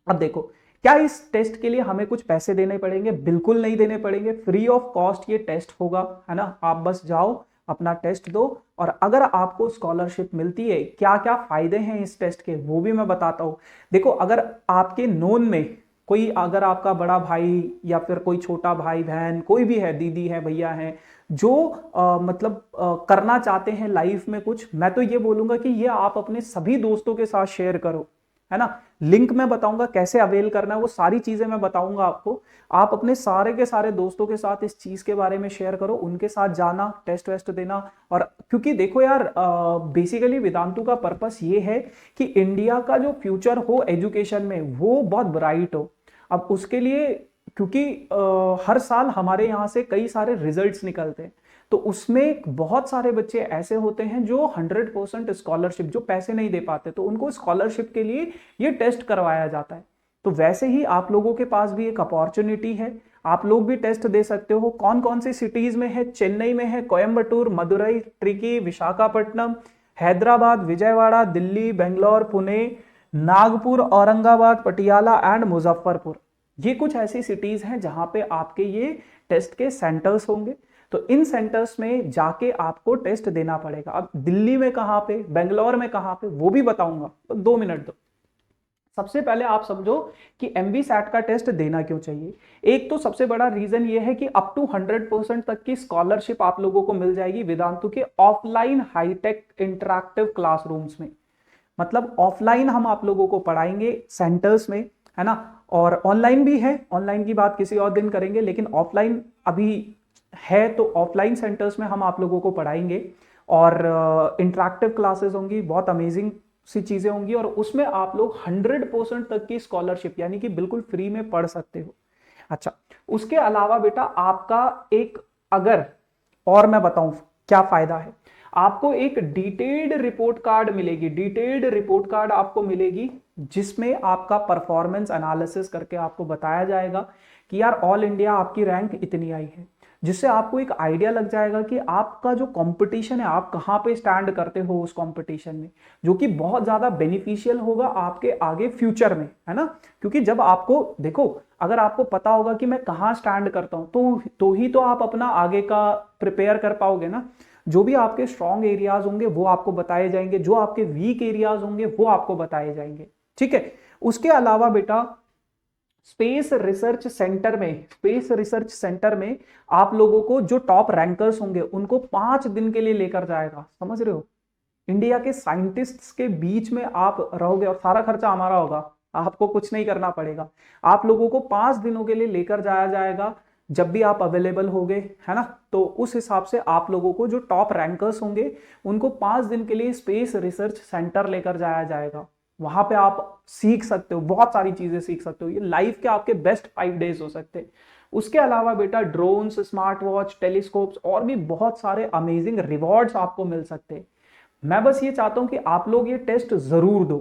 अब देखो, क्या इस टेस्ट के लिए हमें कुछ पैसे देने पड़ेंगे? बिल्कुल नहीं देने पड़ेंगे, फ्री ऑफ कॉस्ट ये टेस्ट होगा, है ना। आप बस जाओ, अपना टेस्ट दो, और अगर आपको स्कॉलरशिप मिलती है, क्या क्या फायदे हैं इस टेस्ट के वो भी मैं बताता हूं। देखो, अगर आपके नोन में कोई, अगर आपका बड़ा भाई या फिर कोई छोटा भाई बहन कोई भी है, दीदी है, भैया है, जो मतलब करना चाहते हैं लाइफ में कुछ, मैं तो ये बोलूंगा कि ये आप अपने सभी दोस्तों के साथ शेयर करो, है ना। लिंक मैं बताऊंगा, कैसे अवेल करना है वो सारी चीजें मैं बताऊंगा आपको। आप अपने सारे के सारे दोस्तों के साथ इस चीज के बारे में शेयर करो, उनके साथ जाना, टेस्ट वेस्ट देना। और क्योंकि देखो यार, बेसिकली वेदांतु का पर्पस ये है कि इंडिया का जो फ्यूचर हो एजुकेशन में वो बहुत ब्राइट हो। अब उसके लिए, क्योंकि हर साल हमारे यहाँ से कई सारे रिजल्ट्स निकलते हैं, तो उसमें बहुत सारे बच्चे ऐसे होते हैं जो 100% स्कॉलरशिप, जो पैसे नहीं दे पाते, तो उनको स्कॉलरशिप के लिए ये टेस्ट करवाया जाता है। तो वैसे ही आप लोगों के पास भी एक अपॉर्चुनिटी है, आप लोग भी टेस्ट दे सकते हो। कौन कौन सी सिटीज में है? चेन्नई में है, कोयम्बटूर, मदुरई, ट्रिकी, विशाखापट्टनम, हैदराबाद, विजयवाड़ा, दिल्ली, बेंगलोर, पुणे, नागपुर, औरंगाबाद, पटियाला एंड मुजफ्फरपुर। ये कुछ ऐसी सिटीज हैं जहां पे आपके ये टेस्ट के सेंटर्स होंगे। तो इन सेंटर्स में जाके आपको टेस्ट देना पड़ेगा। अब दिल्ली में कहां पे, बेंगलोर में कहां पे, वो भी बताऊंगा, तो 2 मिनट दो। सबसे पहले आप समझो कि MVSAT का टेस्ट देना क्यों चाहिए। एक तो सबसे बड़ा रीजन ये है कि अप टू 100% तक की स्कॉलरशिप आप लोगों को मिल जाएगी वेदांतु के ऑफलाइन हाईटेक इंटरैक्टिव क्लासरूम्स में। मतलब ऑफलाइन हम आप लोगों को पढ़ाएंगे सेंटर्स में, है ना, और ऑनलाइन भी है, ऑनलाइन की बात किसी और दिन करेंगे, लेकिन ऑफलाइन अभी है, तो ऑफलाइन सेंटर्स में हम आप लोगों को पढ़ाएंगे और इंटरैक्टिव क्लासेस होंगी, बहुत अमेजिंग सी चीजें होंगी, और उसमें आप लोग 100% तक की स्कॉलरशिप यानी कि बिल्कुल फ्री में पढ़ सकते हो। अच्छा, उसके अलावा बेटा आपका एक, अगर और मैं बताऊं क्या फायदा है, आपको एक डिटेल्ड रिपोर्ट कार्ड मिलेगी, डिटेल्ड रिपोर्ट कार्ड आपको मिलेगी, जिसमें आपका परफॉर्मेंस एनालिसिस करके आपको बताया जाएगा कि यार ऑल इंडिया आपकी रैंक इतनी आई है, जिससे आपको एक आइडिया लग जाएगा कि आपका जो कंपटीशन है आप कहां पे स्टैंड करते हो उस कंपटीशन में, जो कि बहुत ज्यादा बेनिफिशियल होगा आपके आगे फ्यूचर में, है ना। क्योंकि जब आपको देखो, अगर आपको पता होगा कि मैं कहां स्टैंड करता हूं, तो ही तो आप अपना आगे का प्रिपेयर कर पाओगे ना। जो भी आपके स्ट्रॉन्ग एरियाज होंगे वो आपको बताए जाएंगे, जो आपके वीक एरियाज होंगे वो आपको बताए जाएंगे, ठीक है। उसके अलावा बेटा स्पेस रिसर्च सेंटर में, स्पेस रिसर्च सेंटर में आप लोगों को जो टॉप रैंकर्स होंगे उनको 5 दिन के लिए लेकर जाएगा, समझ रहे हो। इंडिया के साइंटिस्ट्स के बीच में आप रहोगे और सारा खर्चा हमारा होगा, आपको कुछ नहीं करना पड़ेगा। आप लोगों को 5 दिनों के लिए लेकर जाया जाएगा, जब भी आप अवेलेबल होगे, है ना। तो उस हिसाब से आप लोगों को जो टॉप रैंकर्स होंगे उनको 5 दिन के लिए स्पेस रिसर्च सेंटर लेकर जाया जाएगा। वहां पे आप सीख सकते हो, बहुत सारी चीजें सीख सकते हो, ये लाइफ के आपके बेस्ट 5 डेज हो सकते हैं। उसके अलावा बेटा ड्रोन्स, स्मार्ट वॉच, टेलीस्कोप्स और भी बहुत सारे अमेजिंग रिवॉर्ड्स आपको मिल सकते हैं। मैं बस ये चाहता हूं कि आप लोग ये टेस्ट जरूर दो।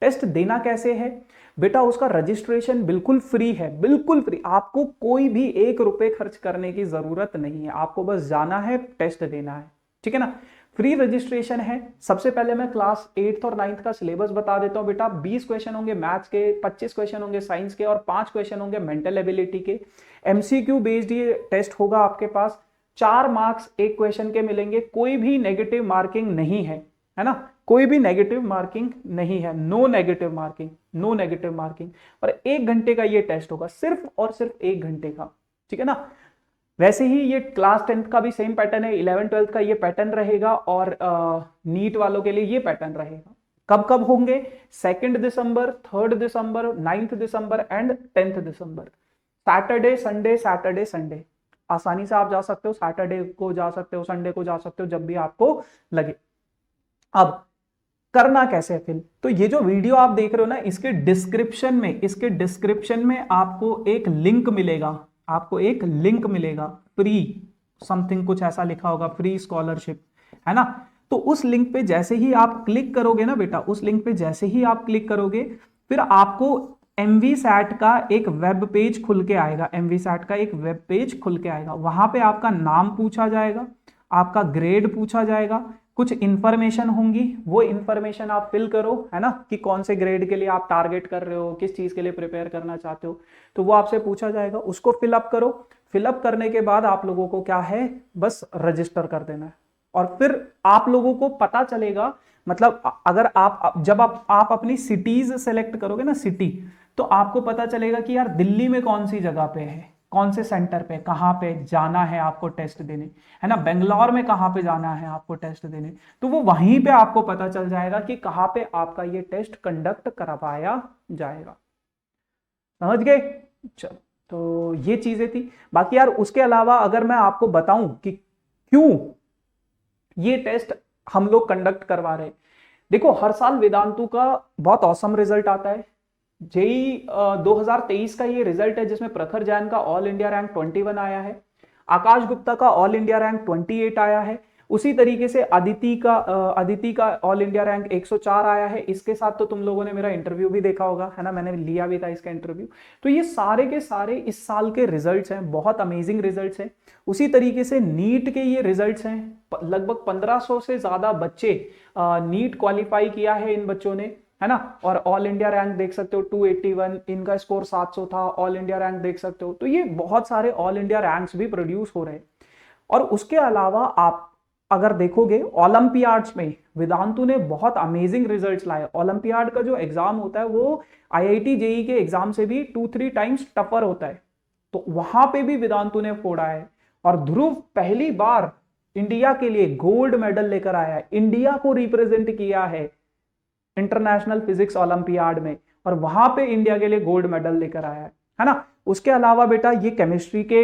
टेस्ट देना कैसे है बेटा, उसका रजिस्ट्रेशन बिल्कुल फ्री है, बिल्कुल फ्री, आपको कोई भी 1 रुपए खर्च करने की जरूरत नहीं है, आपको बस जाना है, टेस्ट देना है, ठीक है ना। फ्री रजिस्ट्रेशन है। सबसे पहले मैं क्लास 8th और 9th का सिलेबस बता देता हूं बेटा। 20 क्वेश्चन होंगे मैथ्स के, 25 क्वेश्चन होंगे साइंस के और 5 क्वेश्चन होंगे मेंटल एबिलिटी के। MCQ बेस्ड ये टेस्ट होगा आपके पास। 4 मार्क्स एक क्वेश्चन के मिलेंगे, कोई भी नेगेटिव मार्किंग नहीं है ना, कोई भी नेगेटिव मार्किंग नहीं है, no negative marking, no negative marking. और 1 घंटे का ये टेस्ट होगा, सिर्फ और सिर्फ 1 घंटे का, ठीक है ना। वैसे ही ये क्लास 10th का भी सेम पैटर्न है, 11th 12th का ये पैटर्न रहेगा और नीट वालों के लिए ये पैटर्न रहेगा। कब कब होंगे? 2 दिसंबर, 3 दिसंबर, 9 दिसंबर एंड 10 दिसंबर। सैटरडे संडे, सैटरडे संडे, आसानी से आप जा सकते हो, सैटरडे को जा सकते हो, संडे को जा सकते हो, जब भी आपको लगे। अब करना कैसे है फिर? तो ये जो वीडियो आप देख रहे हो ना, इसके डिस्क्रिप्शन में आपको एक लिंक मिलेगा, आपको एक लिंक मिलेगा, फ्री समथिंग कुछ ऐसा लिखा होगा, फ्री स्कॉलरशिप, है ना। तो उस लिंक पे जैसे ही आप क्लिक करोगे ना बेटा, उस लिंक पे जैसे ही आप क्लिक करोगे, फिर आपको MVSAT का एक वेब पेज खुल के आएगा, MVSAT का एक वेब पेज खुल के आएगा। वहां पे आपका नाम पूछा जाएगा, आपका ग्रेड पूछा जाएगा, कुछ इंफॉर्मेशन होंगी, वो इंफॉर्मेशन आप फिल करो, है ना, कि कौन से ग्रेड के लिए आप टारगेट कर रहे हो, किस चीज के लिए प्रिपेयर करना चाहते हो, तो वो आपसे पूछा जाएगा, उसको फिलअप करो। फिलअप करने के बाद आप लोगों को क्या है, बस रजिस्टर कर देना है। और फिर आप लोगों को पता चलेगा, मतलब अगर आप जब आप अपनी सिटीज सेलेक्ट करोगे ना, सिटी, तो आपको पता चलेगा कि यार दिल्ली में कौन सी जगह पे है, कौन से सेंटर पे कहाँ पे जाना है आपको टेस्ट देने, है ना, बेंगलोर में कहाँ पे जाना है आपको टेस्ट देने, तो वो वहीं पे आपको पता चल जाएगा कि कहाँ पे आपका ये टेस्ट कंडक्ट करवाया जाएगा। समझ गए? चलो, तो ये चीजें थी। बाकी यार उसके अलावा अगर मैं आपको बताऊं कि क्यों ये टेस्ट हम लोग कंडक्ट करवा रहे हैं, देखो हर साल वेदांतु का बहुत औसम रिजल्ट आता है। जेई 2023 का ये रिजल्ट है जिसमें प्रखर जैन का ऑल इंडिया रैंक 21 आया है, आकाश गुप्ता का ऑल इंडिया रैंक 28 आया है, उसी तरीके से अदिति का ऑल इंडिया रैंक 104 आया है। इसके साथ तो तुम लोगों ने मेरा इंटरव्यू भी देखा होगा, है ना, मैंने लिया भी था इसका इंटरव्यू। तो ये सारे के सारे इस साल के रिजल्ट्स हैं, बहुत अमेजिंग रिजल्ट्स हैं। उसी तरीके से नीट के ये रिजल्ट्स हैं, लगभग 1500 से ज्यादा बच्चे नीट क्वालिफाई किया है इन बच्चों ने, है ना। और ऑल इंडिया रैंक देख सकते हो 281, इनका स्कोर 700 था, ऑल इंडिया रैंक देख सकते हो। तो ये बहुत सारे ऑल इंडिया रैंक्स भी प्रोड्यूस हो रहे हैं। और उसके अलावा आप अगर देखोगे ओलंपियाड्स में वेदांतु ने बहुत अमेजिंग रिजल्ट्स लाए। ओलंपियाड का जो एग्जाम होता है वो आईआईटी जेई के एग्जाम से भी 2-3 टाइम्स टफर होता है, तो वहां पे भी वेदांतु ने फोड़ा है। और ध्रुव पहली बार इंडिया के लिए गोल्ड मेडल लेकर आया है, इंडिया को रिप्रेजेंट किया है इंटरनेशनल फिजिक्स ओलंपियाड में, और वहां पे इंडिया के लिए गोल्ड मेडल लेकर आया है ना। उसके अलावा बेटा ये केमिस्ट्री के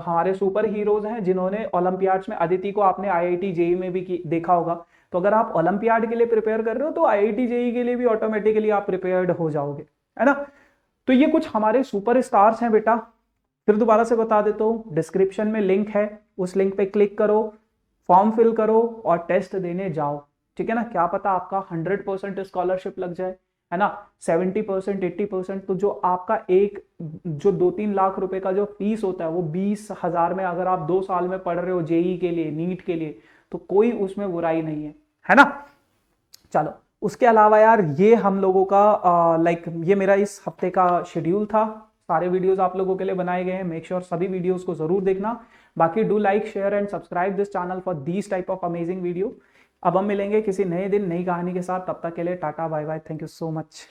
हमारे सुपर हीरोज हैं जिन्होंने ओलंपियाड्स में, अदिति को आपने आईआईटी जेई में भी देखा होगा। तो अगर आप ओलंपियाड के लिए प्रिपेयर कर रहे हो तो आईआईटी जेई के लिए भी ऑटोमेटिकली आप प्रिपेयर्ड हो जाओगे, है ना। तो ये कुछ हमारे सुपर स्टार्स हैं बेटा। फिर दोबारा से बता देता हूँ, डिस्क्रिप्शन में लिंक है, उस लिंक पे क्लिक करो, फॉर्म फिल करो और टेस्ट देने जाओ, ठीक है ना। क्या पता आपका 100% स्कॉलरशिप लग जाए, है ना, 70%, 80%। तो जो आपका जो 2-3 लाख रुपए का जो फीस होता है वो 20,000 में अगर आप 2 साल में पढ़ रहे हो जेई के लिए, नीट के लिए, तो कोई उसमें बुराई नहीं है ना। चलो, उसके अलावा यार ये हम लोगों का ये मेरा इस हफ्ते का शेड्यूल था। सारे वीडियोस आप लोगों के लिए बनाए गए हैं, मेक श्योर सभी वीडियोस को जरूर देखना। बाकी do like, share and subscribe this channel for these type of amazing video. अब हम मिलेंगे किसी नए दिन नई कहानी के साथ, तब तक के लिए tata bye bye, thank you so much.